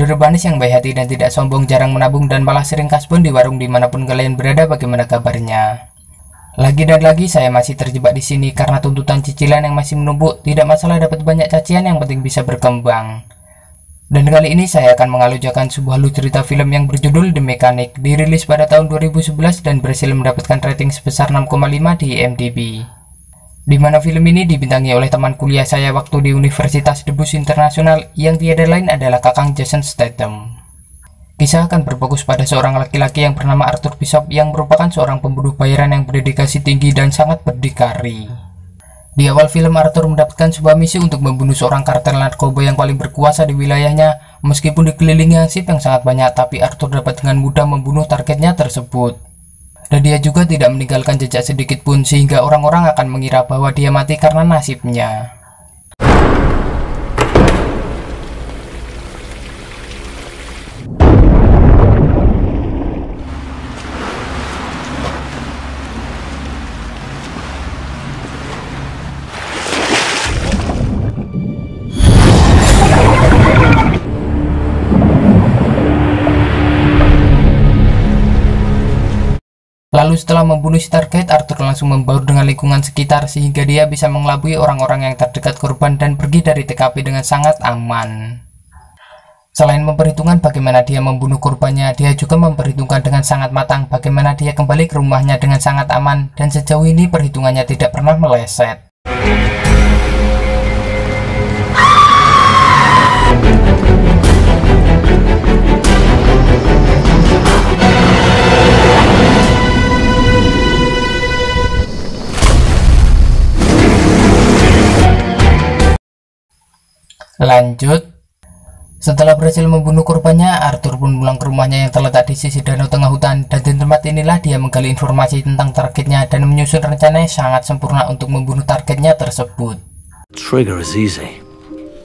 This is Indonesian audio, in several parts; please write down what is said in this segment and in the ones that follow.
Saudara Banis yang baik hati dan tidak sombong, jarang menabung dan malah sering kasbon di warung dimanapun kalian berada, bagaimana kabarnya? Lagi dan lagi saya masih terjebak di sini karena tuntutan cicilan yang masih menumpuk. Tidak masalah dapat banyak cacian, yang penting bisa berkembang. Dan kali ini saya akan mengalujakan sebuah lucu cerita film yang berjudul The Mechanic, dirilis pada tahun 2011 dan berhasil mendapatkan rating sebesar 6,5 di IMDb. Di mana film ini dibintangi oleh teman kuliah saya waktu di Universitas Debus Internasional yang tiada lain adalah Kakang Jason Statham. Kisah akan berfokus pada seorang laki-laki yang bernama Arthur Bishop yang merupakan seorang pembunuh bayaran yang berdedikasi tinggi dan sangat berdikari. Di awal film, Arthur mendapatkan sebuah misi untuk membunuh seorang kartel narkoba yang paling berkuasa di wilayahnya. Meskipun dikelilingi hansip yang sangat banyak, tapi Arthur dapat dengan mudah membunuh targetnya tersebut. Dan dia juga tidak meninggalkan jejak sedikit pun, sehingga orang-orang akan mengira bahwa dia mati karena nasibnya. Lalu setelah membunuh si target, Arthur langsung membaur dengan lingkungan sekitar sehingga dia bisa mengelabui orang-orang yang terdekat korban dan pergi dari TKP dengan sangat aman. Selain memperhitungkan bagaimana dia membunuh korbannya, dia juga memperhitungkan dengan sangat matang bagaimana dia kembali ke rumahnya dengan sangat aman, dan sejauh ini perhitungannya tidak pernah meleset. Lanjut, setelah berhasil membunuh korbannya, Arthur pun pulang ke rumahnya yang terletak di sisi danau tengah hutan, dan di tempat inilah dia menggali informasi tentang targetnya dan menyusun rencana yang sangat sempurna untuk membunuh targetnya tersebut. Trigger is easy.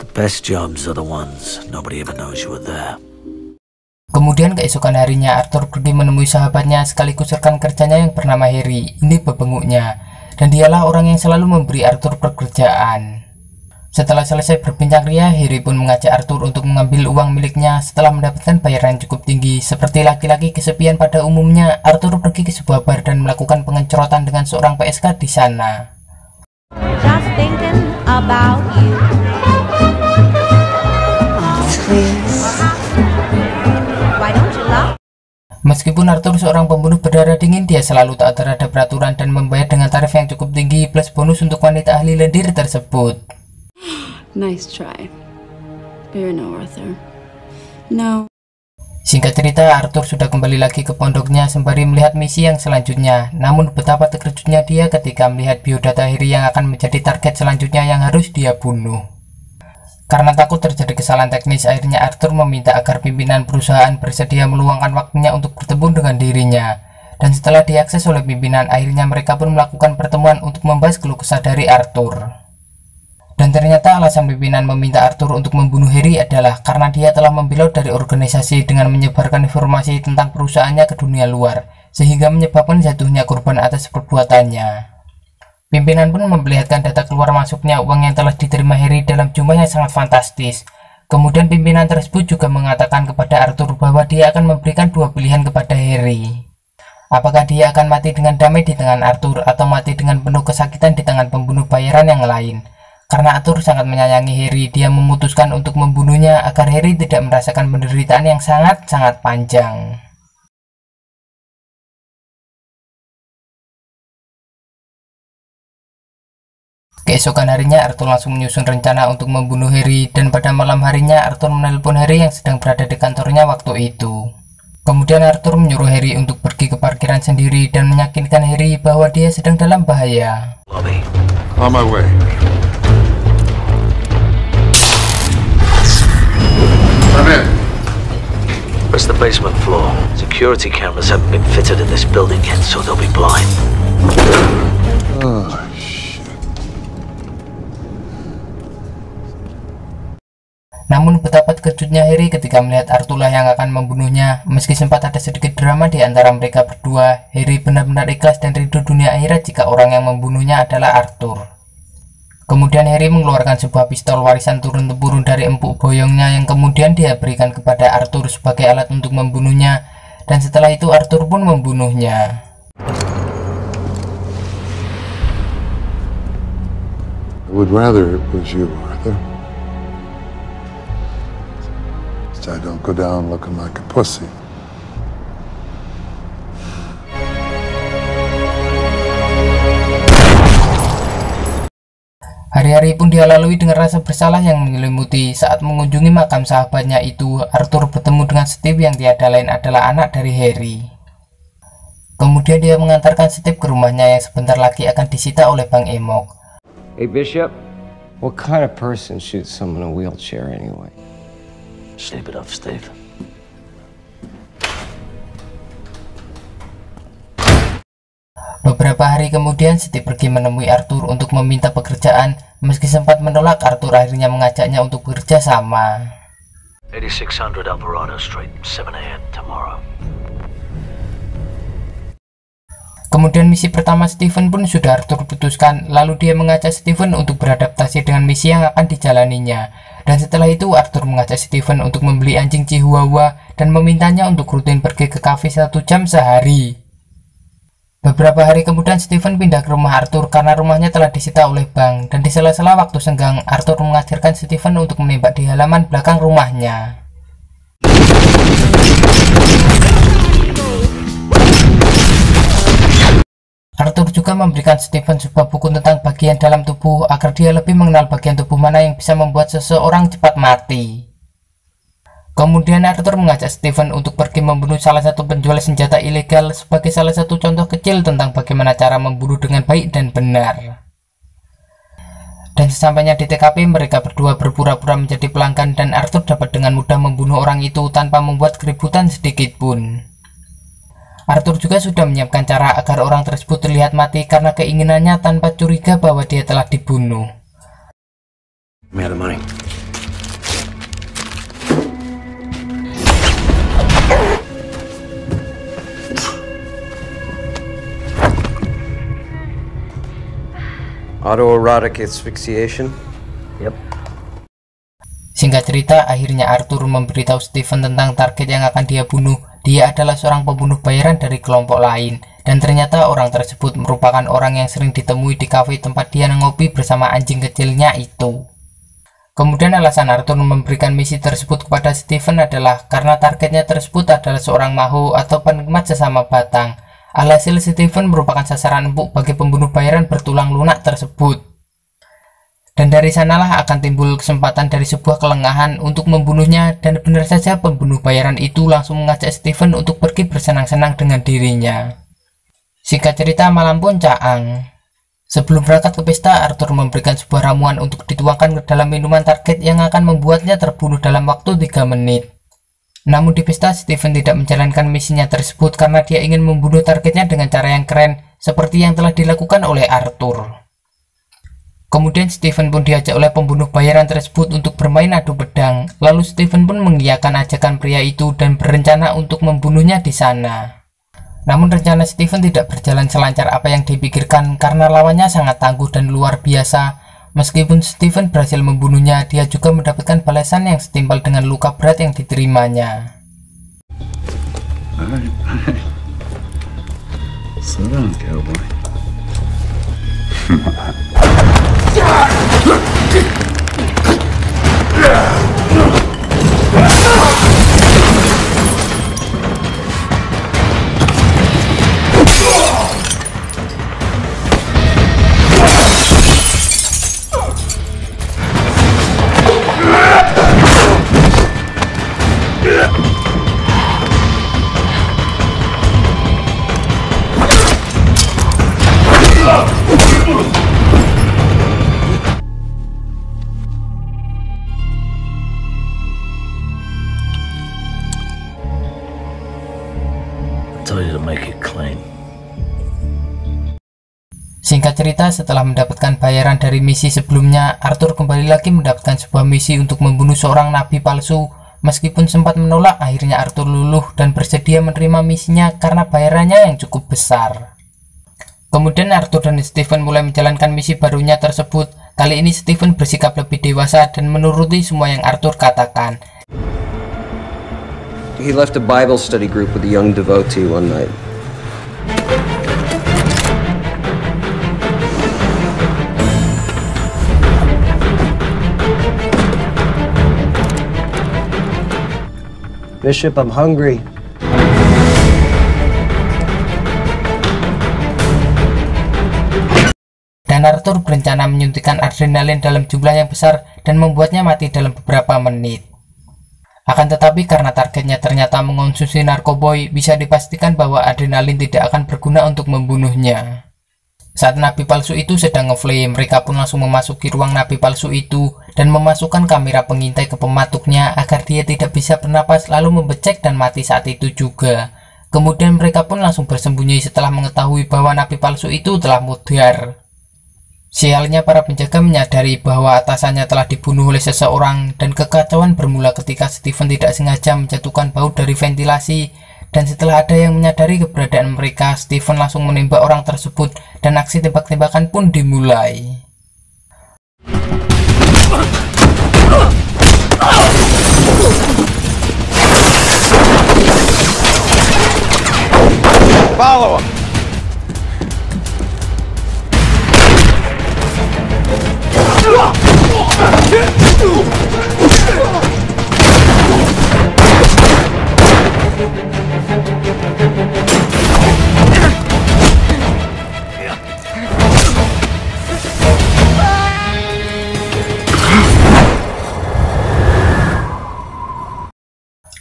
The best jobs are the ones nobody ever knows you were there. Kemudian keesokan harinya, Arthur pergi menemui sahabatnya sekaligus rekan kerjanya yang bernama Harry. Ini bebenguknya, dan dialah orang yang selalu memberi Arthur pekerjaan. Setelah selesai berbincang ria, Harry pun mengajak Arthur untuk mengambil uang miliknya setelah mendapatkan bayaran yang cukup tinggi. Seperti laki-laki kesepian pada umumnya, Arthur pergi ke sebuah bar dan melakukan pengecoran dengan seorang PSK di sana. Just thinking about you. Why don't you love? Meskipun Arthur seorang pembunuh berdarah dingin, dia selalu taat terhadap peraturan dan membayar dengan tarif yang cukup tinggi plus bonus untuk wanita ahli lendir tersebut. Nice try. But you're no Arthur. No. Singkat cerita, Arthur sudah kembali lagi ke pondoknya sembari melihat misi yang selanjutnya. Namun betapa terkejutnya dia ketika melihat biodata Harry yang akan menjadi target selanjutnya yang harus dia bunuh. Karena takut terjadi kesalahan teknis, akhirnya Arthur meminta agar pimpinan perusahaan bersedia meluangkan waktunya untuk bertemu dengan dirinya. Dan setelah diakses oleh pimpinan, akhirnya mereka pun melakukan pertemuan untuk membahas keluh kesah dari Arthur. Dan ternyata alasan pimpinan meminta Arthur untuk membunuh Harry adalah karena dia telah membelot dari organisasi dengan menyebarkan informasi tentang perusahaannya ke dunia luar, sehingga menyebabkan jatuhnya korban atas perbuatannya. Pimpinan pun memperlihatkan data keluar masuknya uang yang telah diterima Harry dalam jumlah yang sangat fantastis. Kemudian pimpinan tersebut juga mengatakan kepada Arthur bahwa dia akan memberikan dua pilihan kepada Harry. Apakah dia akan mati dengan damai di tangan Arthur atau mati dengan penuh kesakitan di tangan pembunuh bayaran yang lain. Karena Arthur sangat menyayangi Harry, dia memutuskan untuk membunuhnya agar Harry tidak merasakan penderitaan yang sangat-sangat panjang. Keesokan harinya, Arthur langsung menyusun rencana untuk membunuh Harry, dan pada malam harinya Arthur menelpon Harry yang sedang berada di kantornya waktu itu. Kemudian Arthur menyuruh Harry untuk pergi ke parkiran sendiri dan meyakinkan Harry bahwa dia sedang dalam bahaya. Lobby. On my way. I'm in. Where's the basement floor? Security cameras haven't been fitted in this building yet, so they'll be blind. Oh, shit. Namun betapa terkejutnya Harry ketika melihat Arthur yang akan membunuhnya. Meski sempat ada sedikit drama di antara mereka berdua, Harry benar-benar ikhlas dan ridho dunia akhirat jika orang yang membunuhnya adalah Arthur. Kemudian Harry mengeluarkan sebuah pistol warisan turun-temurun dari empuk boyongnya yang kemudian dia berikan kepada Arthur sebagai alat untuk membunuhnya, dan setelah itu Arthur pun membunuhnya. I would rather it was you, Arthur. So I don't go down looking like a pussy. Hari-hari pun dia lalui dengan rasa bersalah yang menyelimuti. Saat mengunjungi makam sahabatnya itu, Arthur bertemu dengan Steve yang tiada lain adalah anak dari Harry. Kemudian dia mengantarkan Steve ke rumahnya yang sebentar lagi akan disita oleh Bang Emok. Hey Bishop, what kind of person shoots someone in a wheelchair anyway? Sleep it off, Steve. Beberapa hari kemudian Steve pergi menemui Arthur untuk meminta pekerjaan. Meski sempat menolak, Arthur akhirnya mengajaknya untuk bekerja sama. 8600 Alvarado Street, 7 a.m. tomorrow. Kemudian misi pertama Stephen pun sudah Arthur putuskan, lalu dia mengajak Stephen untuk beradaptasi dengan misi yang akan dijalaninya. Dan setelah itu Arthur mengajak Stephen untuk membeli anjing Chihuahua dan memintanya untuk rutin pergi ke kafe 1 jam sehari. Beberapa hari kemudian Stephen pindah ke rumah Arthur karena rumahnya telah disita oleh bank, dan di sela-sela waktu senggang Arthur mengajarkan Stephen untuk menembak di halaman belakang rumahnya. Arthur juga memberikan Stephen sebuah buku tentang bagian dalam tubuh agar dia lebih mengenal bagian tubuh mana yang bisa membuat seseorang cepat mati. Kemudian Arthur mengajak Stephen untuk pergi membunuh salah satu penjual senjata ilegal sebagai salah satu contoh kecil tentang bagaimana cara membunuh dengan baik dan benar. Dan sesampainya di TKP, mereka berdua berpura-pura menjadi pelanggan dan Arthur dapat dengan mudah membunuh orang itu tanpa membuat keributan sedikit pun. Arthur juga sudah menyiapkan cara agar orang tersebut terlihat mati karena keinginannya tanpa curiga bahwa dia telah dibunuh. Me out of money. Autoerotic asphyxiation? Yep. Singkat cerita, akhirnya Arthur memberitahu Stephen tentang target yang akan dia bunuh. Dia adalah seorang pembunuh bayaran dari kelompok lain, dan ternyata orang tersebut merupakan orang yang sering ditemui di kafe tempat dia ngopi bersama anjing kecilnya itu. Kemudian alasan Arthur memberikan misi tersebut kepada Stephen adalah karena targetnya tersebut adalah seorang maho atau penikmat sesama batang. Alhasil Stephen merupakan sasaran empuk bagi pembunuh bayaran bertulang lunak tersebut. Dan dari sanalah akan timbul kesempatan dari sebuah kelengahan untuk membunuhnya, dan benar saja pembunuh bayaran itu langsung mengajak Stephen untuk pergi bersenang-senang dengan dirinya. Singkat cerita, malam pun caang. Sebelum berangkat ke pesta, Arthur memberikan sebuah ramuan untuk dituangkan ke dalam minuman target yang akan membuatnya terbunuh dalam waktu 3 menit. Namun di pesta, Stephen tidak menjalankan misinya tersebut karena dia ingin membunuh targetnya dengan cara yang keren, seperti yang telah dilakukan oleh Arthur. Kemudian Stephen pun diajak oleh pembunuh bayaran tersebut untuk bermain adu pedang. Lalu Stephen pun mengiyakan ajakan pria itu dan berencana untuk membunuhnya di sana. Namun rencana Stephen tidak berjalan selancar apa yang dipikirkan karena lawannya sangat tangguh dan luar biasa. Meskipun Stephen berhasil membunuhnya, dia juga mendapatkan balasan yang setimpal dengan luka berat yang diterimanya. Slow down, cowboy. Singkat cerita, setelah mendapatkan bayaran dari misi sebelumnya, Arthur kembali lagi mendapatkan sebuah misi untuk membunuh seorang nabi palsu. Meskipun sempat menolak, akhirnya Arthur luluh dan bersedia menerima misinya karena bayarannya yang cukup besar. Kemudian Arthur dan Stephen mulai menjalankan misi barunya tersebut, Kali ini Stephen bersikap lebih dewasa dan menuruti semua yang Arthur katakan. He left a Bible study group with a young devotee one night. Bishop, I'm hungry. Dan Arthur berencana menyuntikkan adrenalin dalam jumlah yang besar dan membuatnya mati dalam beberapa menit. Akan tetapi karena targetnya ternyata mengonsumsi narkoboy, bisa dipastikan bahwa adrenalin tidak akan berguna untuk membunuhnya. Saat napi palsu itu sedang ngeflame, mereka pun langsung memasuki ruang napi palsu itu dan memasukkan kamera pengintai ke pematuknya agar dia tidak bisa bernapas, lalu membecek dan mati saat itu juga. Kemudian mereka pun langsung bersembunyi setelah mengetahui bahwa napi palsu itu telah mudar. Sialnya para penjaga menyadari bahwa atasannya telah dibunuh oleh seseorang dan kekacauan bermula ketika Stephen tidak sengaja menjatuhkan baut dari ventilasi, dan setelah ada yang menyadari keberadaan mereka, Stephen langsung menembak orang tersebut dan aksi tembak-tembakan pun dimulai. Follow him!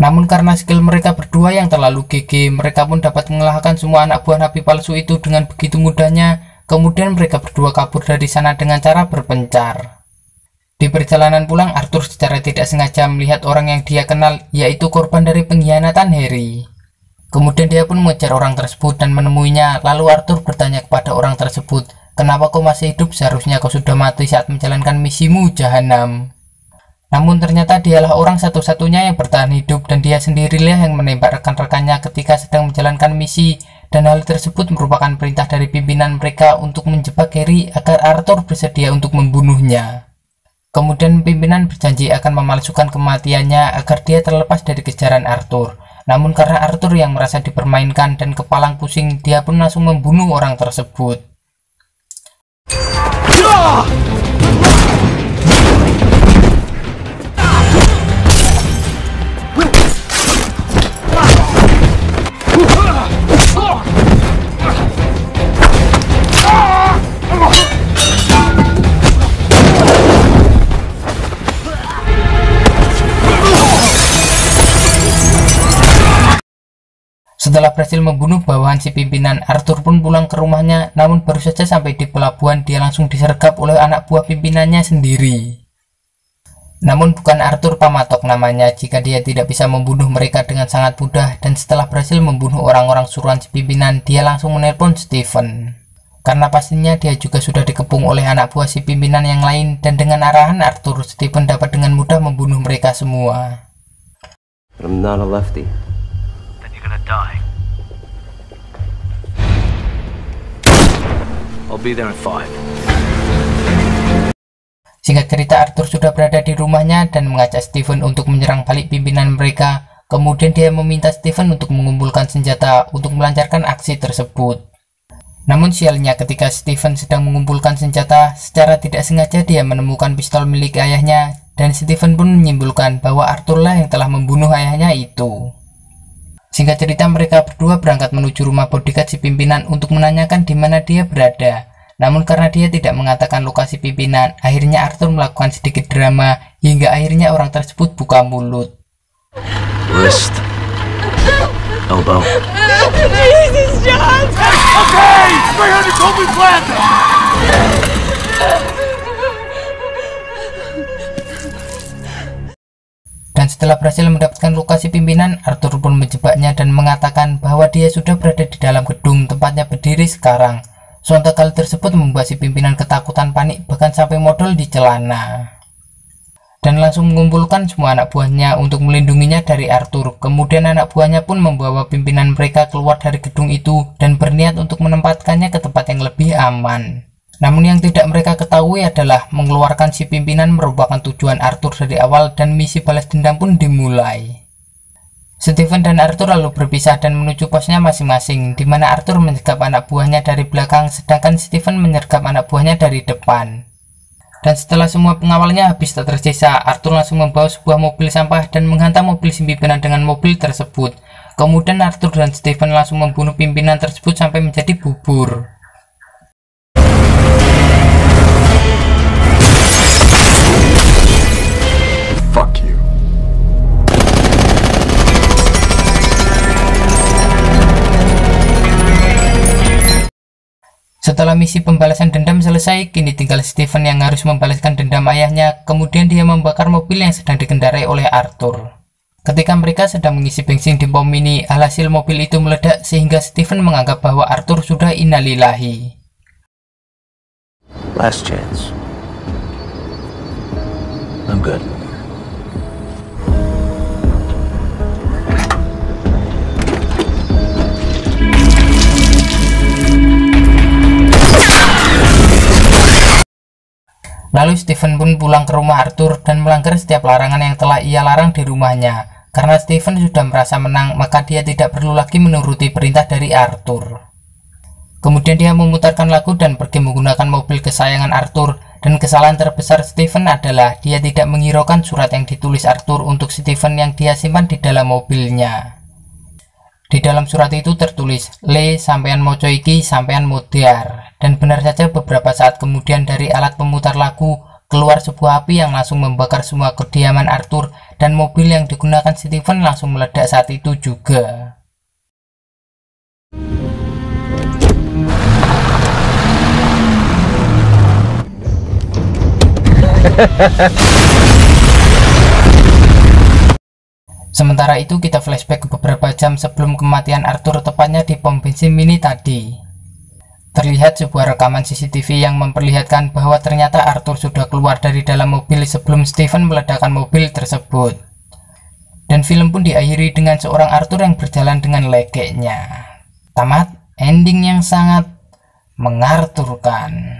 Namun karena skill mereka berdua yang terlalu GG, mereka pun dapat mengalahkan semua anak buah napi palsu itu dengan begitu mudahnya. Kemudian mereka berdua kabur dari sana dengan cara berpencar. Di perjalanan pulang, Arthur secara tidak sengaja melihat orang yang dia kenal, yaitu korban dari pengkhianatan Harry. Kemudian dia pun mengejar orang tersebut dan menemuinya, lalu Arthur bertanya kepada orang tersebut, "Kenapa kau masih hidup? Seharusnya kau sudah mati saat menjalankan misimu, Jahanam." Namun ternyata dialah orang satu-satunya yang bertahan hidup, dan dia sendirilah yang menembak rekan-rekannya ketika sedang menjalankan misi, dan hal tersebut merupakan perintah dari pimpinan mereka untuk menjebak Harry agar Arthur bersedia untuk membunuhnya. Kemudian pimpinan berjanji akan memalsukan kematiannya agar dia terlepas dari kejaran Arthur. Namun karena Arthur yang merasa dipermainkan dan kepalang pusing, dia pun langsung membunuh orang tersebut. Setelah berhasil membunuh bawahan si pimpinan, Arthur pun pulang ke rumahnya, namun baru saja sampai di pelabuhan dia langsung disergap oleh anak buah pimpinannya sendiri. Namun bukan Arthur pamatok namanya jika dia tidak bisa membunuh mereka dengan sangat mudah, dan setelah berhasil membunuh orang-orang suruhan si pimpinan, dia langsung menelpon Stephen. Karena pastinya dia juga sudah dikepung oleh anak buah si pimpinan yang lain, dan dengan arahan Arthur, Stephen dapat dengan mudah membunuh mereka semua. I'm not a lefty. Die. I'll be there in 5. Singkat cerita, Arthur sudah berada di rumahnya dan mengajak Stephen untuk menyerang balik pimpinan mereka. Kemudian dia meminta Stephen untuk mengumpulkan senjata untuk melancarkan aksi tersebut. Namun sialnya ketika Stephen sedang mengumpulkan senjata, secara tidak sengaja dia menemukan pistol milik ayahnya, dan Stephen pun menyimpulkan bahwa Arthur lah yang telah membunuh ayahnya itu. Singkat cerita, mereka berdua berangkat menuju rumah bodyguard si pimpinan untuk menanyakan di mana dia berada. Namun karena dia tidak mengatakan lokasi pimpinan, akhirnya Arthur melakukan sedikit drama hingga akhirnya orang tersebut buka mulut. Wrist. Elbow. Jesus, John! Okay! 300 Kobe Plaza! Dan setelah berhasil mendapatkan lokasi pimpinan, Arthur pun menjebaknya dan mengatakan bahwa dia sudah berada di dalam gedung tempatnya berdiri sekarang. Sontak hal tersebut membuat si pimpinan ketakutan, panik, bahkan sampai modal di celana. Dan langsung mengumpulkan semua anak buahnya untuk melindunginya dari Arthur. Kemudian anak buahnya pun membawa pimpinan mereka keluar dari gedung itu dan berniat untuk menempatkannya ke tempat yang lebih aman. Namun yang tidak mereka ketahui adalah mengeluarkan si pimpinan merupakan tujuan Arthur dari awal dan misi balas dendam pun dimulai. Steven dan Arthur lalu berpisah dan menuju posnya masing-masing, di mana Arthur menyergap anak buahnya dari belakang sedangkan Steven menyergap anak buahnya dari depan. Dan setelah semua pengawalnya habis tak tersisa, Arthur langsung membawa sebuah mobil sampah dan menghantam mobil si pimpinan dengan mobil tersebut. Kemudian Arthur dan Steven langsung membunuh pimpinan tersebut sampai menjadi bubur. Fuck you. Setelah misi pembalasan dendam selesai, kini tinggal Steven yang harus membalaskan dendam ayahnya. Kemudian dia membakar mobil yang sedang dikendarai oleh Arthur. Ketika mereka sedang mengisi bensin di pom mini, alhasil mobil itu meledak sehingga Steven menganggap bahwa Arthur sudah innalillahi. Last chance. I'm good. Lalu Steven pun pulang ke rumah Arthur dan melanggar setiap larangan yang telah ia larang di rumahnya. Karena Steven sudah merasa menang, maka dia tidak perlu lagi menuruti perintah dari Arthur. Kemudian dia memutarkan lagu dan pergi menggunakan mobil kesayangan Arthur. Dan kesalahan terbesar Steven adalah dia tidak menghiraukan surat yang ditulis Arthur untuk Steven yang dia simpan di dalam mobilnya. Di dalam surat itu tertulis, "Le, sampean moco iki, sampean modiar." Dan benar saja beberapa saat kemudian dari alat pemutar lagu, keluar sebuah api yang langsung membakar semua kediaman Arthur, dan mobil yang digunakan Steven langsung meledak saat itu juga. Sementara itu kita flashback ke beberapa jam sebelum kematian Arthur, tepatnya di pom bensin mini tadi. Terlihat sebuah rekaman CCTV yang memperlihatkan bahwa ternyata Arthur sudah keluar dari dalam mobil sebelum Steven meledakkan mobil tersebut. Dan film pun diakhiri dengan seorang Arthur yang berjalan dengan legeknya. Tamat, ending yang sangat mengarturkan.